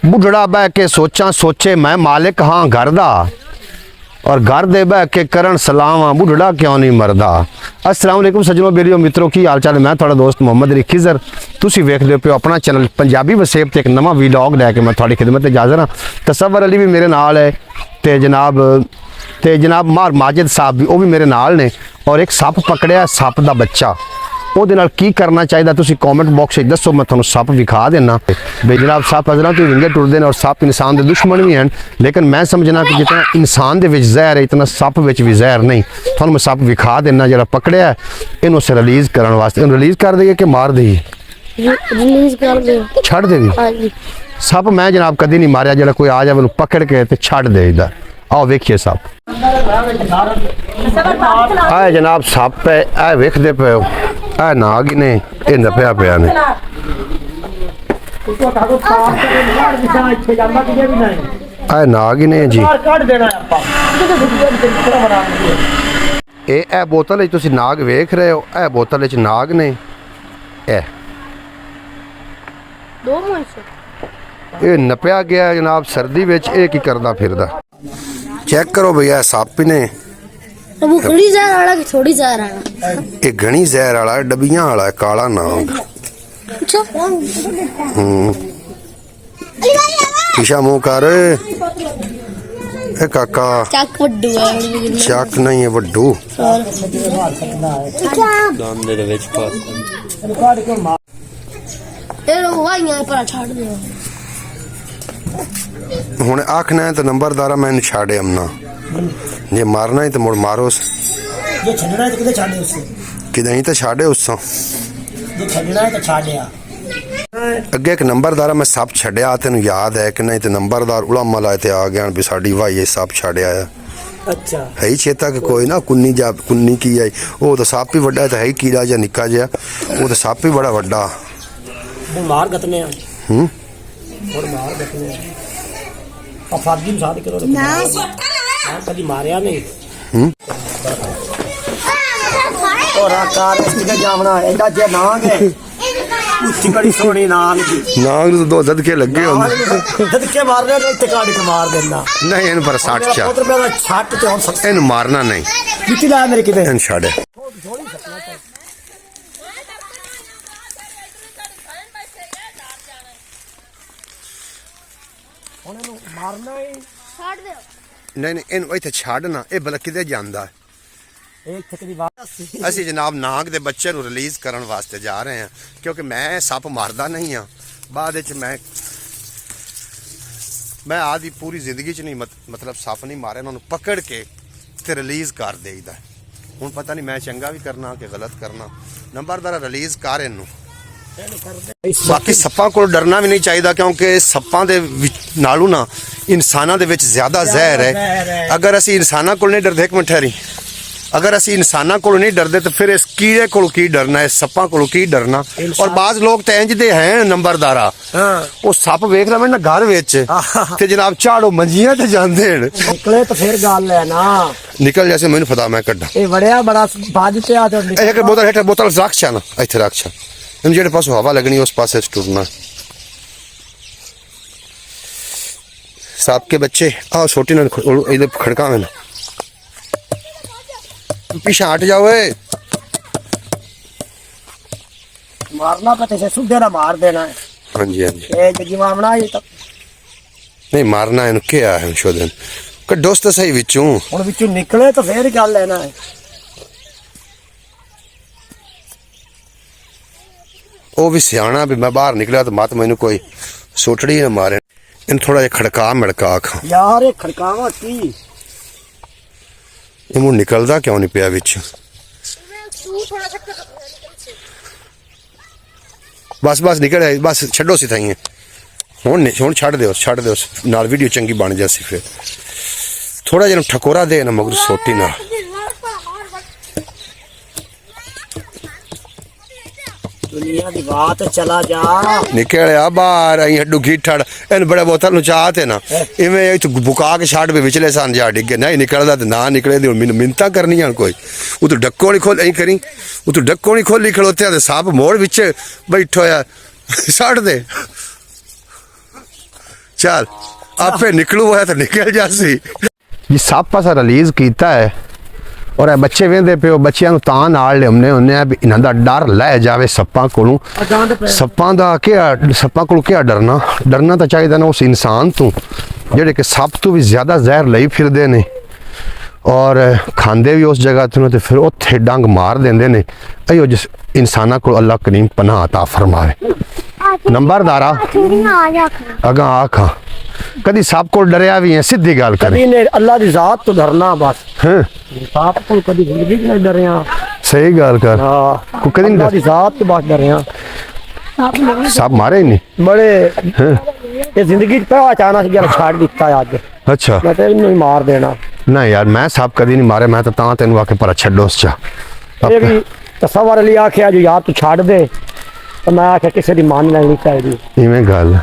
बुढ़ड़ा बह के सोचा सोचे मैं मालिक हाँ घर दा और घर दे बह के करन सलाम हाँ बुढ़ड़ा क्यों नहीं मरदा। अस्सलाम वालेकुम सज्जनों बेलियो मित्रों की हाल चाल है। मैं थोड़ा दोस्त मोहम्मद अली खिजर तुसी वेखदे पे अपना चैनल पंजाबी वसेब ते एक नवा वीलॉग लैके मैं थोड़ी खिदमत ते हाज़र हाँ। तसव्वुर अली भी मेरे नाल है ते जनाब मार माजिद साहब भी वो भी मेरे नाल ने और एक सप पकड़िया सप दा बच्चा ਉਹਦੇ ਨਾਲ ਕੀ ਕਰਨਾ ਚਾਹੀਦਾ ਤੁਸੀਂ ਕਮੈਂਟ ਬਾਕਸ ਵਿੱਚ ਦੱਸੋ। ਮੈਂ ਤੁਹਾਨੂੰ ਸੱਪ ਵਿਖਾ ਦੇਣਾ ਬਈ ਜਨਾਬ ਸੱਪ ਅਜ਼ਰਾਂ ਤੋਂ ਵਿੰਗੇ ਟੁੱਟਦੇ ਨੇ ਔਰ ਸੱਪ ਇਨਸਾਨ ਦੇ ਦੁਸ਼ਮਣ ਵੀ ਹਨ ਲੇਕਿਨ ਮੈਂ ਸਮਝਣਾ ਕਿ ਜਿਤਨਾ ਇਨਸਾਨ ਦੇ ਵਿੱਚ ਜ਼ਹਿਰ ਹੈ ਇਤਨਾ ਸੱਪ ਵਿੱਚ ਵੀ ਜ਼ਹਿਰ ਨਹੀਂ। ਤੁਹਾਨੂੰ ਮੈਂ ਸੱਪ ਵਿਖਾ ਦੇਣਾ ਜਿਹੜਾ ਪਕੜਿਆ ਇਹਨੂੰ ਸੇ ਰਿਲੀਜ਼ ਕਰਨ ਵਾਸਤੇ ਇਹਨੂੰ ਰਿਲੀਜ਼ ਕਰ ਦਈਏ ਕਿ ਮਾਰ ਦਈਏ? ਰਿਲੀਜ਼ ਕਰ ਦੇ ਛੱਡ ਦੇਵੀ। ਹਾਂਜੀ ਸੱਪ ਮੈਂ ਜਨਾਬ ਕਦੀ ਨਹੀਂ ਮਾਰਿਆ ਜਿਹੜਾ ਕੋਈ ਆ ਜਾਵੇ ਉਹਨੂੰ ਪਕੜ ਕੇ ਤੇ ਛੱਡ ਦੇਈਦਾ। आओ वेखिए सप आ जनाब सप है आ वेखदे पे आ नाग ने ये नपया पिया ने आ नाग ने जी ए बोतल तुसी नाग वेख रहे हो ए बोतल च नाग ने ए दो मुंह ये नपया गया जनाब सर्दी विच ये की करदा फिरदा। चेक करो भैया सप ने वो घणी जहर वाला कि थोड़ी जहर वाला? ये घनी जहर वाला डबियां वाला काला नाग। अच्छा पीछा मुंह कर ए काका चक वड्डू है चक नहीं है वड्डू दांदे दे विच पा ए लो वाइयां पर छाड़ दे हुण आखना है तो नंबरदारा मैंने छाड़े हमना जे मारना है तो मुड़ मारो जे छड़ना है तो किधर छाड़े उससे किधर ही तो छाड़े उससे जे छड़ना है तो छाड़िया अगे एक नंबरदारा मैं सप छड़िया तेन याद है कि नहीं तो नंबरदार उलामा लाए थे आ गया भी साड़ी भाई सप छड़िया है। अच्छा है ही चेता कि कोई ना कुन्नी की आई वो तो सप ही वड्डा है ही कीड़ा जा निक्का जिहा वो तो सप ही बड़ा वड्डा वो मार गतने और मार गतने अफादी में शादी करो ना कभी मारया नहीं और आकार इसके जावना एडा जे नाग है उठी बड़ी सोनी नाग नाग तो दो ददके लगे ददके मारने ने ते काट के मार देना नहीं इन पर 60 चा रुपए का छाट ते हम सकते इन मारना नहीं कितनी लाया मेरे कितने इन छाड़े मारना ही छाड़ दे नहीं इन इत्थे छाड़ना ये भला किते जांदा एक ठकरी बात ਅਸੀਂ ਜਨਾਬ ਨਾਗ ਦੇ ਬੱਚੇ ਨੂੰ ਰਿਲੀਜ਼ ਕਰਨ ਵਾਸਤੇ ਜਾ ਰਹੇ ਹਾਂ ਕਿਉਂਕਿ ਮੈਂ ਸੱਪ ਮਾਰਦਾ ਨਹੀਂ ਆ ਬਾਅਦ ਵਿੱਚ ਮੈਂ ਆਦੀ ਪੂਰੀ ਜ਼ਿੰਦਗੀ ਚ ਨਹੀਂ ਮਤਲਬ ਸੱਪ ਨਹੀਂ ਮਾਰਿਆ ਉਹਨਾਂ ਨੂੰ ਪਕੜ ਕੇ ਤੇ ਰਿਲੀਜ਼ ਕਰ ਦੇਈਦਾ। ਹੁਣ ਪਤਾ ਨਹੀਂ ਮੈਂ ਚੰਗਾ ਵੀ ਕਰਨਾ ਕਿ ਗਲਤ ਕਰਨਾ। ਨੰਬਰਦਾਰ ਰਿਲੀਜ਼ ਕਰ ਇਹਨੂੰ। ਬਾਕੀ ਸੱਪਾਂ ਕੋਲ ਡਰਨਾ ਵੀ ਨਹੀਂ ਚਾਹੀਦਾ ਕਿਉਂਕਿ ਸੱਪਾਂ ਦੇ ਨਾਲੋਂ ਨਾ ਇਨਸਾਨਾਂ ਦੇ ਵਿੱਚ ਜ਼ਿਆਦਾ ਜ਼ਹਿਰ ਹੈ। ਅਗਰ ਅਸੀਂ ਇਨਸਾਨਾਂ ਕੋਲ ਨਹੀਂ ਡਰਦੇ ਇੱਕ ਮਿੰਟ ਠਹਿਰੀ अगर असी इंसाना को नहीं डरते तो फिर इस कीड़े को की डरना है सप्पा को की डरना। और बाज लोग तो इंज दे हैं नंबरदारा वो सप वेख रहा मैं ना घर विच ते जनाब झाड़ो मंजियां ते जांदे निकले तो फिर गल है ना निकल जैसे मैनू पता मैं कड्डा ए बड़िया बड़ा बाज पे आ तो एक बोतल रख छा ना इत्थे रख छा इन जेड़े पासों हवा लगनी उस पासे टुरना। सप के बच्चे आओ छोटी ना इधर खड़का में पीछे हट जाओ मारना पते से सुधे ना मार देना है। हाँ जी हाँ जी ए जगी मारना ये तो नहीं मारना है क्या है शोधन कड्डोस तो सही विचों हुन विचों निकले तो फिर गल है ना वो भी सियाना भी मैं बाहर निकला तो मत मैनू कोई सोटड़ी ना मारे इन थोड़ा जिहा खड़का मिड़का आखा यार ये खड़कावा की ये मुंह निकलदा क्यों नहीं पिया विच बस बस निकल बस छड्डो सी थाइए हुण छड्ड दिओ नाल वीडियो चंगी बन जासी फिर थोड़ा जिहा ठकोरा दे ना मगर सोटी ना दुनिया दी बात चला जा निकल आ बाहर आई हड्डू घी ठड़ इन बड़े बोतल नु चाहते ना इवें इत्थे बुका के छाड़ पे विचले सन जा डिगे नहीं निकलदा ते ना निकले दी मैनू मिन्नतां करनियां कोई वो तो डक्को नहीं खोल ऐ करी वो तो डक्को नहीं खोली खलोते ते सप मोड़ विच बैठो या छड़ दे ਚੱਲ ਆਪੇ ਨਿਕਲੂ ਹੋਇਆ ਤਾਂ ਨਿਕਲ ਜਾਸੀ ਜੀ। ਸੱਪ ਅਸਾਂ ਰਿਲੀਜ਼ ਕੀਤਾ ਹੈ ਔਰ ਇਹ ਬੱਚੇ ਵੇਂਦੇ ਪਿਓ, ਬੱਚਿਆਂ ਨੂੰ ਤਾਂ ਨਾਲ ਲਿਆਉਂਦੇ ਹੁੰਦੇ ਆ ਵੀ ਇਹਨਾਂ ਦਾ ਡਰ ਲੈ ਜਾਵੇ ਸੱਪਾਂ ਕੋਲੋਂ। ਸੱਪਾਂ ਦਾ ਸੱਪਾਂ ਕੋਲ ਕਿਆ ਡਰਨਾ ਤਾਂ ਚਾਹੀਦਾ ਨਾ ਉਸ ਇਨਸਾਨ ਤੋਂ ਜਿਹੜੇ ਕਿ ਸੱਪ ਤੋਂ ਵੀ ਜ਼ਿਆਦਾ ਜ਼ਹਿਰ ਲਈ ਫਿਰਦੇ ਨੇ ਔਰ ਖਾਂਦੇ ਵੀ ਉਸ ਜਗ੍ਹਾ ਤੋਂ, ਤੇ ਫਿਰ ਉੱਥੇ ਡੰਗ ਮਾਰ ਦਿੰਦੇ ਨੇ। ਇਹੋ ਜਿਸ ਇਨਸਾਨਾਂ ਕੋਲ ਅੱਲਾਹ ਕਰੀਮ ਪਨਾਹ ਅਤਾ ਫਰਮਾਵੇ। ਨੰਬਰਦਾਰਾ ਅਗਾ ਆਖਾਂ ਕਦੀ ਸੱਪ ਕੋਲ ਡਰਿਆ ਵੀ ਹੈ? ਸਿੱਧੀ ਗੱਲ ਕਰੀ। ਕਦੀ ਨੇ ਅੱਲਾਹ ਦੀ ਜ਼ਾਤ ਤੋਂ ਡਰਨਾ ਬਸ। ਹਾਂ ਸੱਪ ਕੋਲ ਕਦੀ ਜ਼ਿੰਦਗੀ ਚ ਨਹੀਂ ਡਰਿਆ। ਸਹੀ ਗੱਲ ਕਰ। ਹਾਂ ਕਦੀ ਨਹੀਂ ਅੱਲਾਹ ਦੀ ਜ਼ਾਤ ਤੋਂ ਬਸ ਡਰਿਆ। ਸੱਪ ਮਾਰੇ ਨਹੀਂ? ਬੜੇ ਇਹ ਜ਼ਿੰਦਗੀ ਚ ਪਹਿਲਾ ਅਚਾਨਕ ਜਿਹੜਾ ਛੱਡ ਦਿੱਤਾ ਅੱਜ। ਅੱਛਾ ਮੈਂ ਤੇ ਇਹਨੂੰ ਹੀ ਮਾਰ ਦੇਣਾ। ਨਾ ਯਾਰ ਮੈਂ ਸੱਪ ਕਦੀ ਨਹੀਂ ਮਾਰੇ, ਮੈਂ ਤਾਂ ਤੈਨੂੰ ਆਕੇ ਪਰ ਛੱਡੋ ਉਸ ਚਾ। ਇਹ ਵੀ ਤਸਵਰ ਲਈ ਆਖਿਆ ਜੋ ਯਾਰ ਤੂੰ ਛੱਡ ਦੇ, ਤਾਂ ਮੈਂ ਆਖਿਆ ਕਿਸੇ ਦੀ ਮੰਨ ਲੈਣੀ ਚਾਹੀਦੀ। ਇਵੇਂ ਗੱਲ